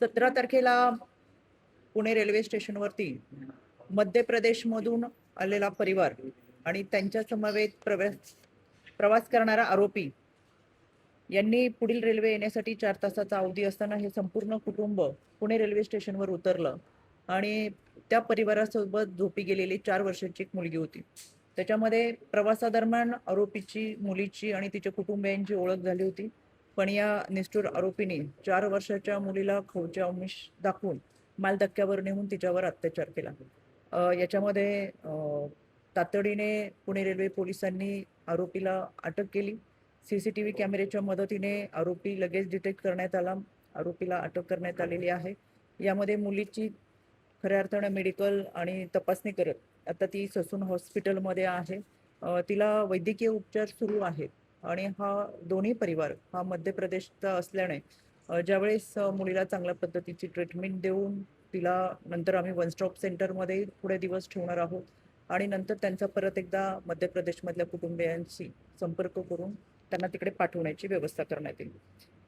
17 तारखेला पुणे रेल्वे स्टेशनवरती मध्य प्रदेशमधून आलेला परिवार आणि त्यांच्या समवेत प्रवास करणारा आरोपी यांनी पुढील रेल्वे येण्यासाठी 4 तासाचा अवधी असताना हे संपूर्ण कुटुंब पुणे रेल्वे स्टेशनवर उतरलं आणि त्या परिवारासोबत झोपी गेलेली 4 वर्षाची एक मुलगी होती. त्याच्यामध्ये प्रवासादरम्यान आरोपीची, मुलीची आणि तिच्या कुटुंबियांची ओळख झाली होती. पण या निष्ठुर आरोपीने 4 वर्षाच्या मुलीला खवचे आमिष दाखवून मालधक्क्यावर नेऊन तिच्यावर अत्याचार केला. याच्यामध्ये तातडीने पुणे रेल्वे पोलिसांनी आरोपीला अटक केली. सीसीटीव्ही कॅमेऱ्याच्या मदतीने आरोपी लगेच डिटेक्ट करण्यात आला. आरोपीला अटक करण्यात आलेली आहे. यामध्ये मुलीची खऱ्या अर्थानं मेडिकल आणि तपासणी करत आता ती ससून हॉस्पिटलमध्ये आहे. तिला वैद्यकीय उपचार सुरू आहेत आणि हा दोन्ही परिवार हा मध्य प्रदेशचा असल्याने ज्यावेळेस मुलीला चांगल्या पद्धतीची ट्रीटमेंट देऊन तिला नंतर आम्ही वन स्टॉप सेंटरमध्ये पुढे दिवस ठेवणार आहोत आणि नंतर त्यांचा परत एकदा मध्य प्रदेशमधल्या कुटुंबियांशी संपर्क करून त्यांना तिकडे पाठवण्याची व्यवस्था करण्यात येईल.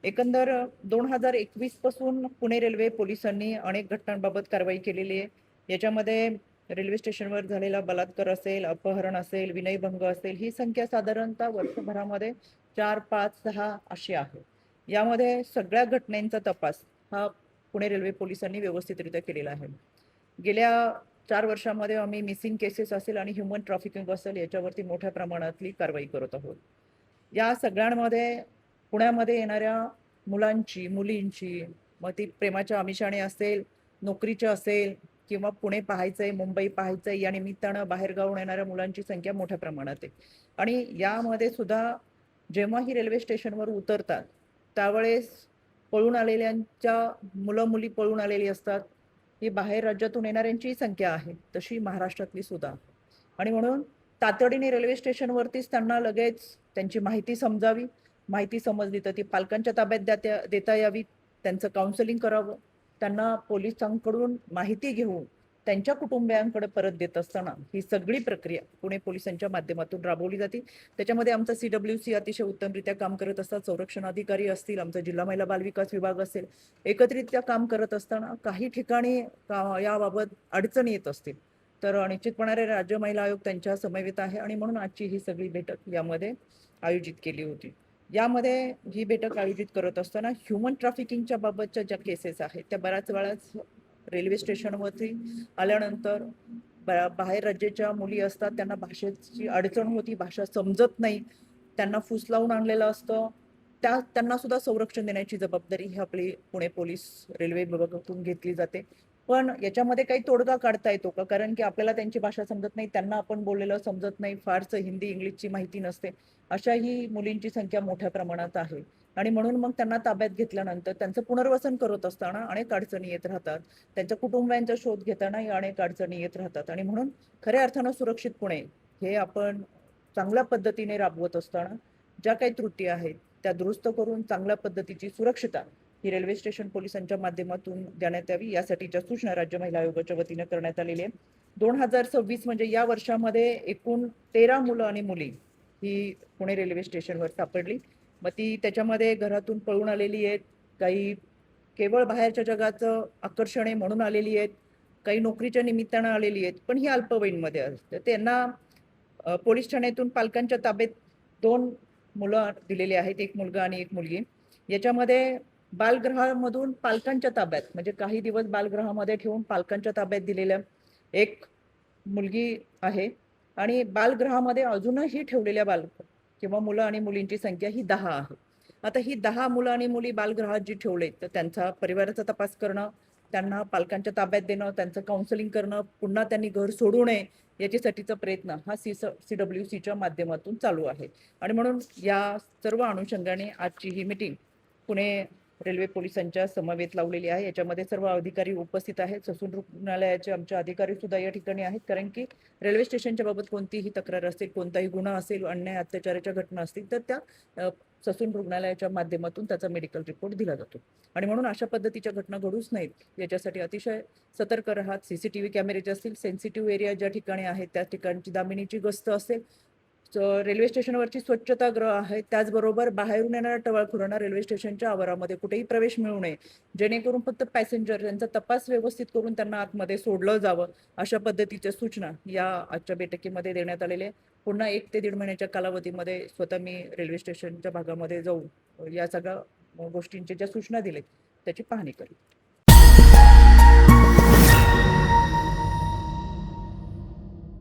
एकंदर 2021 पासून पुणे रेल्वे पोलिसांनी अनेक घटनांबाबत कारवाई केलेली आहे. याच्यामध्ये रेल्वे स्टेशनवर झालेला बलात्कार असेल, अपहरण असेल, विनयभंग असेल, ही संख्या साधारणतः वर्षभरामध्ये 4, 5, 6 अशी आहे. यामध्ये सगळ्या घटनांचा तपास हा पुणे रेल्वे पोलिसांनी व्यवस्थितरित्या केलेला आहे. गेल्या 4 वर्षामध्ये आम्ही मिसिंग केसेस असेल आणि ह्युमन ट्रॅफिकिंग असेल याच्यावरती मोठ्या प्रमाणातली कारवाई करत आहोत. या सगळ्यांमध्ये पुण्यामध्ये येणाऱ्या मुलांची, मुलींची, मग ती प्रेमाच्या आमिषाने असेल, नोकरीच्या असेल किंवा पुणे पाहायचंय, मुंबई पाहायचंय या निमित्तानं बाहेरगावून येणाऱ्या मुलांची संख्या मोठ्या प्रमाणात आहे. आणि यामध्ये सुद्धा जेव्हा ही रेल्वे स्टेशनवर उतरतात त्यावेळेस पळून आलेल्यांच्या मुलं-मुली पळून आलेली असतात. ही बाहेर राज्यातून येणाऱ्यांची संख्या आहे, तशी महाराष्ट्रातली सुद्धा. आणि म्हणून तातडीने रेल्वे स्टेशनवरतीच त्यांना लगेच त्यांची माहिती समजावी. माहिती समजली तर ती पालकांच्या ताब्यात देता यावी. त्यांचं काउन्सिलिंग करावं. त्यांना पोलिसांकडून माहिती घेऊन त्यांच्या कुटुंबियांकडे परत देत असताना ही सगळी प्रक्रिया पुणे पोलिसांच्या माध्यमातून राबवली जाते. त्याच्यामध्ये आमचा CWC अतिशय उत्तमरित्या काम करत असतात. संरक्षण अधिकारी असतील, आमचा जिल्हा महिला बालविकास विभाग असेल, एकत्रितरित्या काम करत असताना काही ठिकाणी याबाबत अडचणी येत असतील तर निश्चितपणे राज्य महिला आयोग त्यांच्या समवेत आहे आणि म्हणून आजची ही सगळी बैठक यामध्ये आयोजित केली होती. यामध्ये ही बैठक आयोजित करत असताना ह्युमन ट्रॅफिकिंगच्या बाबतच्या ज्या केसेस आहेत त्या बऱ्याच वेळाच रेल्वे स्टेशनवरती आल्यानंतर बाहेर राज्याच्या मुली असतात, त्यांना भाषेची अडचण होती, भाषा समजत नाही, त्यांना फूस लावून आणलेलं असतं. त्यांना सुद्धा संरक्षण देण्याची जबाबदारी ही आपली पुणे पोलीस रेल्वे विभागातून घेतली जाते. पण याच्यामध्ये काही तोडगा काढता येतो का? कारण की आपल्याला त्यांची भाषा समजत नाही, त्यांना आपण बोललेलं समजत नाही, फारसं हिंदी इंग्लिशची माहिती नसते. अशाही मुलींची संख्या मोठ्या प्रमाणात आहे आणि म्हणून मग त्यांना ताब्यात घेतल्यानंतर त्यांचं पुनर्वसन करत असताना अनेक अडचणी येत राहतात. त्यांच्या कुटुंबियांचा शोध घेतानाही अनेक अडचणी येत राहतात आणि म्हणून खऱ्या अर्थानं सुरक्षित पुणे हे आपण चांगल्या पद्धतीने राबवत असताना ज्या काही त्रुटी आहेत त्या दुरुस्त करून चांगल्या पद्धतीची सुरक्षितता ही रेल्वे स्टेशन पोलिसांच्या माध्यमातून देण्यात यावी यासाठीच्या सूचना राज्य महिला आयोगाच्या वतीने करण्यात आलेली आहे. 2026 म्हणजे या वर्षामध्ये एकूण 13 मुलं आणि मुली ही पुणे रेल्वे स्टेशनवर सापडली. मग ती त्याच्यामध्ये घरातून पळून आलेली आहेत, काही केवळ बाहेरच्या जगाचं आकर्षण आहे म्हणून आलेली आहेत, काही नोकरीच्या निमित्तानं आलेली आहेत, पण ही अल्पवयीनमध्ये असते. त्यांना पोलीस ठाण्यातून पालकांच्या ताब्यात 2 मुलं दिलेली आहेत, एक मुलगा आणि एक मुलगी. याच्यामध्ये बालगृहामधून पालकांच्या ताब्यात म्हणजे काही दिवस बालगृहामध्ये ठेवून पालकांच्या ताब्यात दिलेल्या एक मुलगी आहे आणि बालगृहामध्ये अजूनही ठेवलेल्या किंवा मुलं आणि मुलींची संख्या ही 10 आहे. आता ही 10 मुलं आणि मुली बालगृहात जी ठेवले तर त्यांचा परिवाराचा तपास करणं, त्यांना पालकांच्या ताब्यात देणं, त्यांचं काउन्सिलिंग करणं, पुन्हा त्यांनी घर सोडू नये याच्यासाठीचा प्रयत्न हा CWCच्या माध्यमातून चालू आहे. आणि म्हणून या सर्व अनुषंगाने आजची ही मीटिंग पुणे रेल्वे पोलिसांच्या समवेत लावलेली आहे. याच्यामध्ये सर्व अधिकारी उपस्थित आहेत. ससून रुग्णालयाचे आमचे अधिकारी सुद्धा या ठिकाणी आहेत. कारण की रेल्वे स्टेशनच्या बाबत कोणतीही तक्रार असेल, कोणताही गुन्हा असेल, अन्याय अत्याचाराच्या घटना असतील तर त्या ससून रुग्णालयाच्या माध्यमातून त्याचा मेडिकल रिपोर्ट दिला जातो. आणि म्हणून अशा पद्धतीच्या घटना घडूच नाहीत याच्यासाठी अतिशय सतर्क राहत. CCTV कॅमेरेचे असतील, सेन्सिटिव्ह एरिया ज्या ठिकाणी आहेत त्या ठिकाणची दामिनीची गस्त असेल, रेल्वे स्टेशनवरची स्वच्छतागृह आहे, त्याचबरोबर बाहेरून येणाऱ्या टवाळखोरांना रेल्वे स्टेशनच्या आवारामध्ये कुठेही प्रवेश मिळू नये, जेणेकरून फक्त पॅसेंजर यांचा तपास व्यवस्थित करून त्यांना आतमध्ये सोडलं जावं, अशा पद्धतीच्या सूचना या आजच्या बैठकीमध्ये देण्यात आलेल्या आहे. पुन्हा 1 ते 1.5 महिन्याच्या कालावधीमध्ये स्वतः मी रेल्वे स्टेशनच्या भागामध्ये जाऊन या सगळ्या गोष्टींच्या ज्या सूचना दिल्यात त्याची पाहणी करेन.